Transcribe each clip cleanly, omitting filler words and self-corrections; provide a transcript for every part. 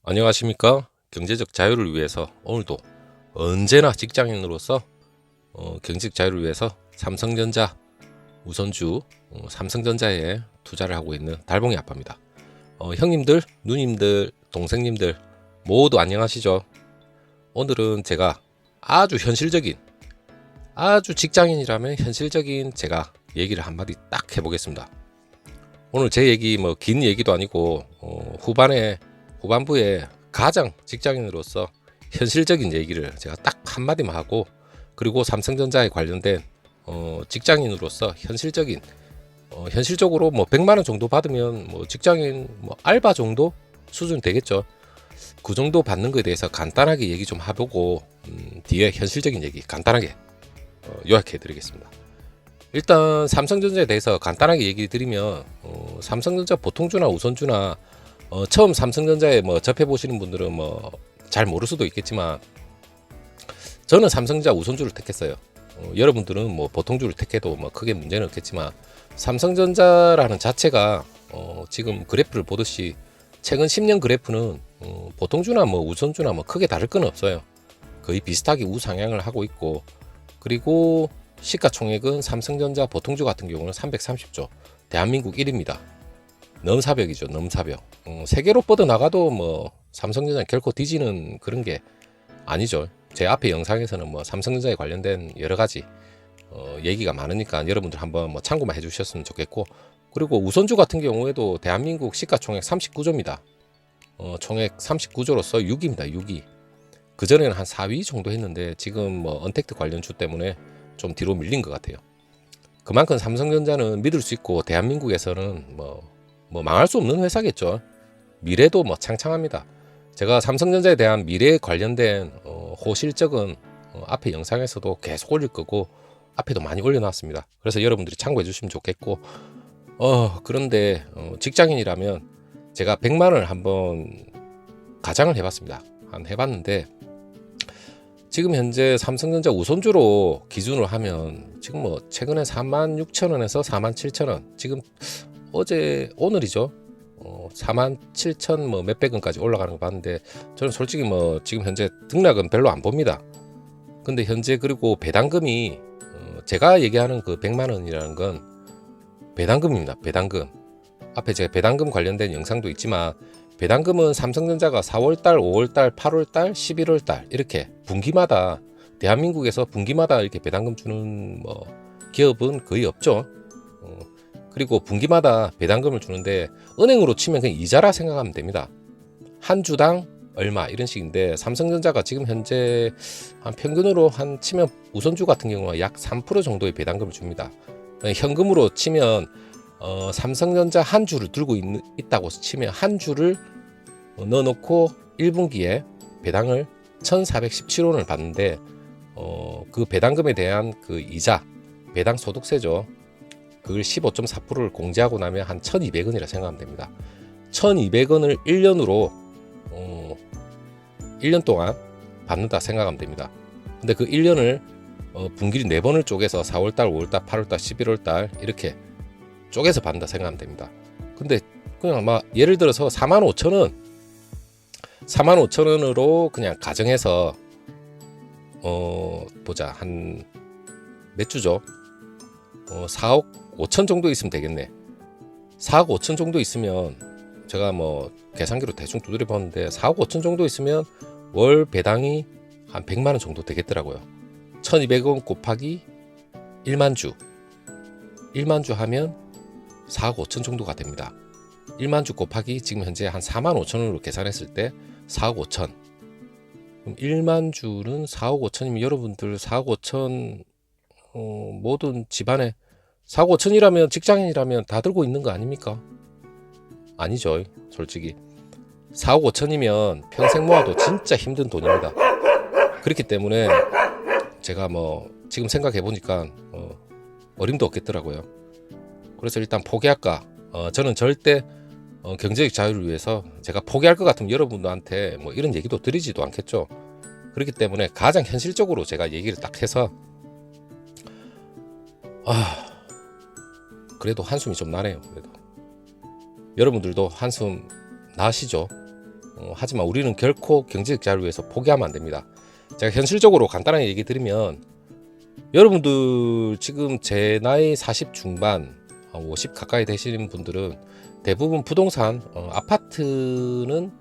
안녕하십니까? 경제적 자유를 위해서 오늘도 언제나 직장인으로서 경제적 자유를 위해서 삼성전자 우선주 삼성전자에 투자를 하고 있는 달봉이 아빠입니다. 형님들, 누님들, 동생님들 모두 안녕하시죠? 오늘은 제가 아주 현실적인, 아주 직장인이라면 현실적인 제가 얘기를 한마디 딱 해보겠습니다. 오늘 제 얘기 뭐 긴 얘기도 아니고 후반부에 가장 직장인으로서 현실적인 얘기를 제가 딱 한마디만 하고, 그리고 삼성전자에 관련된 직장인으로서 현실적으로 뭐 100만 원 정도 받으면 뭐 직장인 뭐 알바 정도 수준 되겠죠. 그 정도 받는 거에 대해서 간단하게 얘기 좀 해보고 뒤에 현실적인 얘기 간단하게 요약해 드리겠습니다. 일단 삼성전자에 대해서 간단하게 얘기 드리면 삼성전자 보통주나 우선주나 처음 삼성전자에 뭐 접해 보시는 분들은 뭐 잘 모를 수도 있겠지만 저는 삼성전자 우선주를 택했어요. 여러분들은 뭐 보통주를 택해도 뭐 크게 문제는 없겠지만 삼성전자라는 자체가 지금 그래프를 보듯이 최근 10년 그래프는 보통주나 뭐 우선주나 뭐 크게 다를 건 없어요. 거의 비슷하게 우상향을 하고 있고, 그리고 시가총액은 삼성전자 보통주 같은 경우는 330조, 대한민국 1위입니다. 넘사벽이죠, 넘사벽. 세계로 뻗어나가도 뭐 삼성전자 결코 뒤지는 그런 게 아니죠. 제 앞에 영상에서는 뭐 삼성전자에 관련된 여러 가지 얘기가 많으니까 여러분들 한번 뭐 참고만 해주셨으면 좋겠고, 그리고 우선주 같은 경우에도 대한민국 시가총액 39조입니다. 총액 39조로서 6위입니다. 6위. 그전에는 한 4위 정도 했는데 지금 뭐 언택트 관련 주 때문에 좀 뒤로 밀린 것 같아요. 그만큼 삼성전자는 믿을 수 있고 대한민국에서는 뭐 망할 수 없는 회사겠죠. 미래도 뭐 창창합니다. 제가 삼성전자에 대한 미래에 관련된 호실적은 앞에 영상에서도 계속 올릴 거고 앞에도 많이 올려놨습니다. 그래서 여러분들이 참고해 주시면 좋겠고, 그런데 직장인이라면 제가 100만 원을 한번 가장을 해봤습니다. 해봤는데 지금 현재 삼성전자 우선주로 기준으로 하면 지금 뭐 최근에 46,000원에서 47,000원, 지금 오늘이죠. 47,000 뭐 몇백 원까지 올라가는 거 봤는데 저는 솔직히 뭐 지금 현재 등락은 별로 안 봅니다. 근데 현재 그리고 배당금이 제가 얘기하는 그 100만 원이라는 건 배당금입니다. 배당금. 앞에 제가 배당금 관련된 영상도 있지만 배당금은 삼성전자가 4월달, 5월달, 8월달, 11월달 이렇게 분기마다 대한민국에서 분기마다 이렇게 배당금 주는 뭐 기업은 거의 없죠. 그리고 분기마다 배당금을 주는데 은행으로 치면 그냥 이자라 생각하면 됩니다. 한 주당 얼마 이런 식인데 삼성전자가 지금 현재 한 평균으로 한 치면 우선주 같은 경우는 약 3% 정도의 배당금을 줍니다. 현금으로 치면 삼성전자 한 주를 들고 있다고 치면 한 주를 넣어놓고 1분기에 배당을 1417원을 받는데 그 배당금에 대한 그 이자, 배당 소득세죠. 그걸 15.4%를 공제하고 나면 한 1200원이라 생각하면 됩니다. 1200원을 1년으로 1년 동안 받는다 생각하면 됩니다. 근데 그 1년을 분기를 4번을 쪼개서 4월달, 5월달, 8월달, 11월달 이렇게 쪼개서 받는다 생각하면 됩니다. 근데 그냥 막 예를 들어서 45,000원으로 그냥 가정해서 보자, 한 몇 주죠? 4억 5천 정도 있으면 되겠네. 4억 5천 정도 있으면 제가 뭐 계산기로 대충 두드려 봤는데 4억 5천 정도 있으면 월 배당이 한 100만 원 정도 되겠더라고요. 1200원 곱하기 1만 주. 1만 주 하면 4억 5천 정도가 됩니다. 1만 주 곱하기 지금 현재 한 4만 5천 원으로 계산했을 때 4억 5천. 그럼 1만 주는 4억 5천이면 여러분들 4억 5천 모든 집안에 4억 5천이라면 직장인이라면 다 들고 있는 거 아닙니까? 아니죠. 솔직히 4억 5천이면 평생 모아도 진짜 힘든 돈입니다. 그렇기 때문에 제가 뭐 지금 생각해 보니까 어림도 없겠더라고요. 그래서 일단 포기할까? 저는 절대 경제적 자유를 위해서 제가 포기할 것 같으면 여러분들한테 뭐 이런 얘기도 드리지도 않겠죠. 그렇기 때문에 가장 현실적으로 제가 얘기를 딱 해서 그래도 한숨이 좀 나네요. 그래도 여러분들도 한숨 나시죠? 하지만 우리는 결코 경제적 자유를 위해서 포기하면 안 됩니다. 제가 현실적으로 간단하게 얘기 드리면, 여러분들 지금 제 나이 40 중반 50 가까이 되시는 분들은 대부분 부동산 아파트는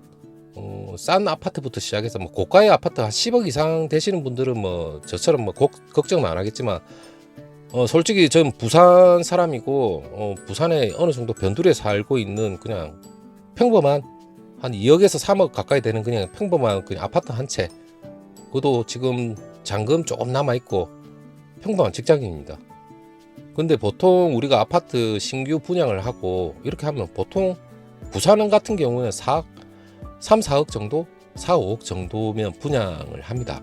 싼 아파트부터 시작해서 뭐 고가의 아파트 한 10억 이상 되시는 분들은 뭐 저처럼 뭐 걱정은 안 하겠지만, 솔직히 전 부산 사람이고 부산에 어느 정도 변두리에 살고 있는 그냥 평범한 한 2억에서 3억 가까이 되는 그냥 평범한 그냥 아파트 한 채, 그것도 지금 잔금 조금 남아 있고 평범한 직장인입니다. 근데 보통 우리가 아파트 신규 분양을 하고 이렇게 하면 보통 부산 같은 경우는 3, 4억 정도, 4, 5억 정도면 분양을 합니다.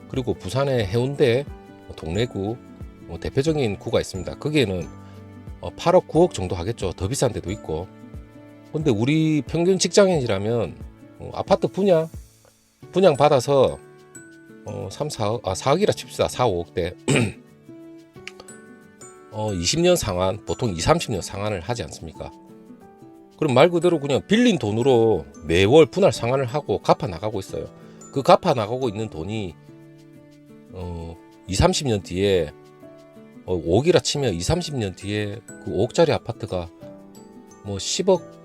그리고 부산의 해운대 동래구 대표적인 구가 있습니다. 거기에는 8억, 9억 정도 하겠죠. 더 비싼 데도 있고. 근데 우리 평균 직장인이라면 아파트 분양 받아서 3, 4억, 4억이라 칩시다. 4, 5억대 20년 상환, 보통 20, 30년 상환을 하지 않습니까? 그럼 말 그대로 그냥 빌린 돈으로 매월 분할 상환을 하고 갚아 나가고 있어요. 그 갚아 나가고 있는 돈이 20, 30년 뒤에 5억이라 치면 20, 30년 뒤에 그 5억짜리 아파트가 뭐 10억,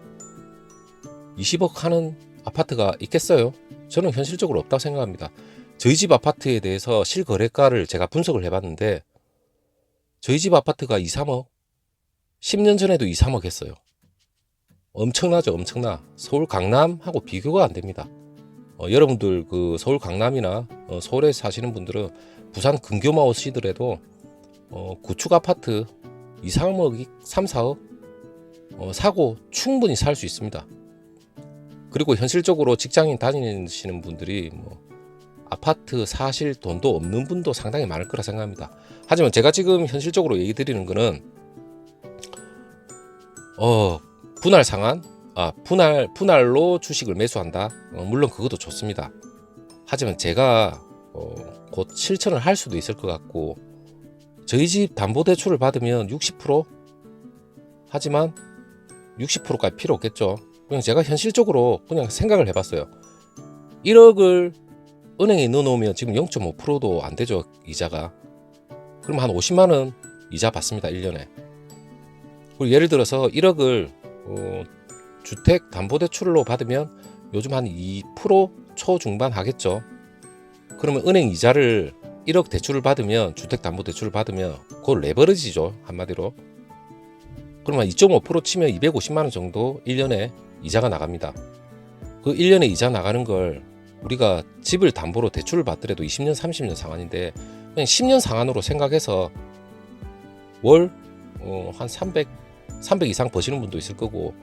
20억 하는 아파트가 있겠어요? 저는 현실적으로 없다고 생각합니다. 저희 집 아파트에 대해서 실거래가를 제가 분석을 해봤는데, 저희 집 아파트가 2, 3억, 10년 전에도 2, 3억 했어요. 엄청나죠, 엄청나. 서울 강남하고 비교가 안 됩니다. 여러분들 그 서울 강남이나 서울에 사시는 분들은 부산 근교만 오시더라도 구축 아파트 2, 3억, 3, 4억 사고 충분히 살 수 있습니다. 그리고 현실적으로 직장인 다니시는 분들이 뭐 아파트 사실 돈도 없는 분도 상당히 많을 거라 생각합니다. 하지만 제가 지금 현실적으로 얘기 드리는 거는 분할 상환, 분할로 주식을 매수한다. 물론 그것도 좋습니다. 하지만 제가 곧 실천을 할 수도 있을 것 같고, 저희 집 담보대출을 받으면 60%? 하지만 60%까지 필요 없겠죠. 그냥 제가 현실적으로 그냥 생각을 해봤어요. 1억을 은행에 넣어놓으면 지금 0.5%도 안 되죠, 이자가. 그럼 한 50만 원 이자 받습니다, 1년에. 그리고 예를 들어서 1억을 주택담보대출로 받으면 요즘 한 2% 초중반 하겠죠. 그러면 은행 이자를 1억 대출을 받으면, 주택담보대출을 받으면 그걸 레버리지죠, 한마디로. 그러면 2.5% 치면 250만 원 정도 1년에 이자가 나갑니다. 그 1년에 이자 나가는 걸 우리가 집을 담보로 대출을 받더라도 20년, 30년 상환인데 그냥 10년 상환으로 생각해서 월 한 300 이상 버시는 분도 있을 거고,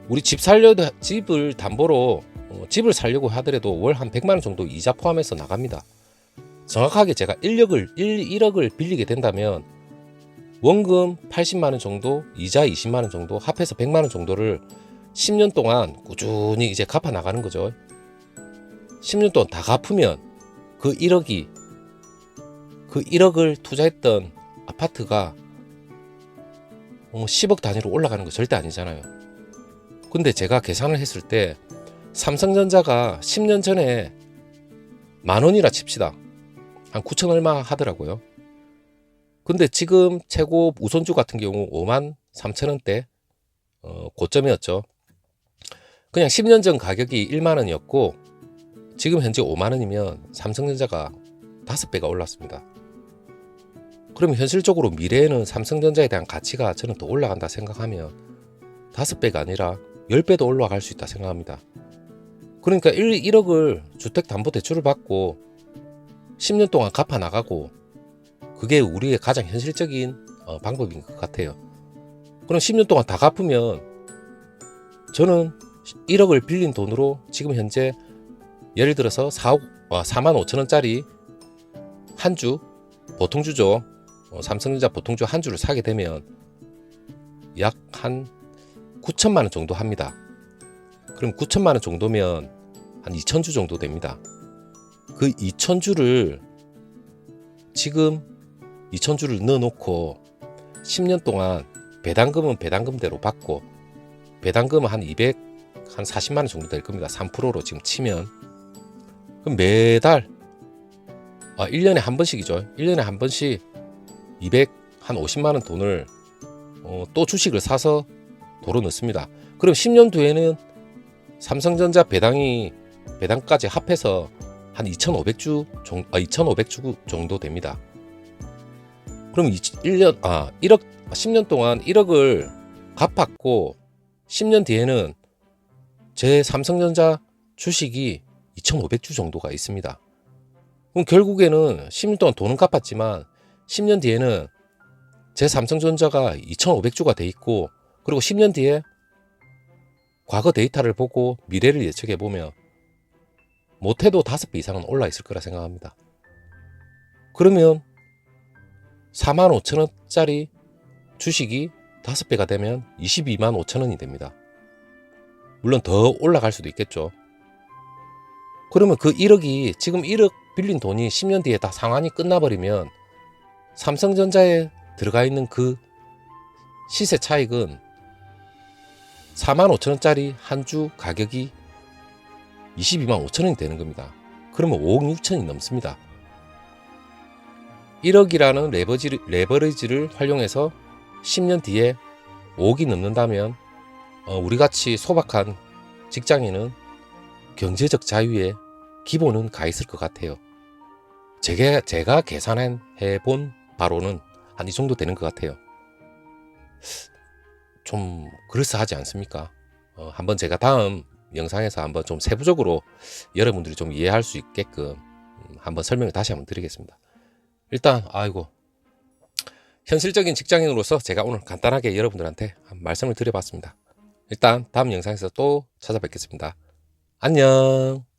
우리 집을 담보로 집을 살려고 하더라도 월 한 100만 원 정도 이자 포함해서 나갑니다. 정확하게 제가 1억을 빌리게 된다면 원금 80만 원 정도, 이자 20만 원 정도, 합해서 100만 원 정도를 10년 동안 꾸준히 이제 갚아 나가는 거죠. 10년 동안 다 갚으면 그 1억을 투자했던 아파트가 10억 단위로 올라가는 거 절대 아니잖아요. 근데 제가 계산을 했을 때 삼성전자가 10년 전에 10,000원이라 칩시다. 한 9천 얼마 하더라고요. 근데 지금 최고 우선주 같은 경우 53,000원대 고점이었죠. 그냥 10년 전 가격이 1만 원이었고 지금 현재 5만 원이면 삼성전자가 5배가 올랐습니다. 그러면 현실적으로 미래에는 삼성전자에 대한 가치가 저는 더 올라간다 생각하면 5배가 아니라 10배도 올라갈 수 있다 생각합니다. 그러니까 1억을 주택담보대출을 받고 10년 동안 갚아 나가고, 그게 우리의 가장 현실적인 방법인 것 같아요. 그럼 10년 동안 다 갚으면 저는 1억을 빌린 돈으로 지금 현재 예를 들어서 4만 5천 원짜리 한 주, 보통주죠. 삼성전자 보통주 한 주를 사게 되면 약 한 9천만 원 정도 합니다. 그럼 9천만 원 정도면 한 2천주 정도 됩니다. 그 2천주를 지금 2천주를 넣어놓고 10년 동안 배당금은 배당금대로 받고, 배당금은 한 200, 한 40만 원 정도 될 겁니다. 3%로 지금 치면. 그럼 매달 1년에 한 번씩이죠. 1년에 한 번씩 한 50만 원 돈을 또 주식을 사서 도로 넣습니다. 그럼 10년 뒤에는 삼성전자 배당까지 합해서 한 2,500주 정도 됩니다. 그럼 10년 동안 1억을 갚았고 10년 뒤에는 제 삼성전자 주식이 2,500주 정도가 있습니다. 그럼 결국에는 10년 동안 돈은 갚았지만 10년 뒤에는 제 삼성전자가 2,500주가 돼 있고, 그리고 10년 뒤에 과거 데이터를 보고 미래를 예측해 보면 못해도 5배 이상은 올라 있을 거라 생각합니다. 그러면 45,000원짜리 주식이 5배가 되면 225,000원이 됩니다. 물론 더 올라갈 수도 있겠죠. 그러면 그 1억이, 지금 1억 빌린 돈이 10년 뒤에 다 상환이 끝나버리면 삼성전자에 들어가 있는 그 시세 차익은 45,000원짜리 한 주 가격이 225,000원이 되는 겁니다. 그러면 5억 6천이 넘습니다. 1억이라는 레버리지를 활용해서 10년 뒤에 5억이 넘는다면 우리같이 소박한 직장인은 경제적 자유의 기본은 가 있을 것 같아요. 제가 계산해 본 바로는 한 이 정도 되는 것 같아요. 좀 그럴싸하지 않습니까? 한번 제가 다음 영상에서 한번 좀 세부적으로 여러분들이 좀 이해할 수 있게끔 한번 설명을 다시 한번 드리겠습니다. 일단 현실적인 직장인으로서 제가 오늘 간단하게 여러분들한테 말씀을 드려봤습니다. 일단 다음 영상에서 또 찾아뵙겠습니다. 안녕.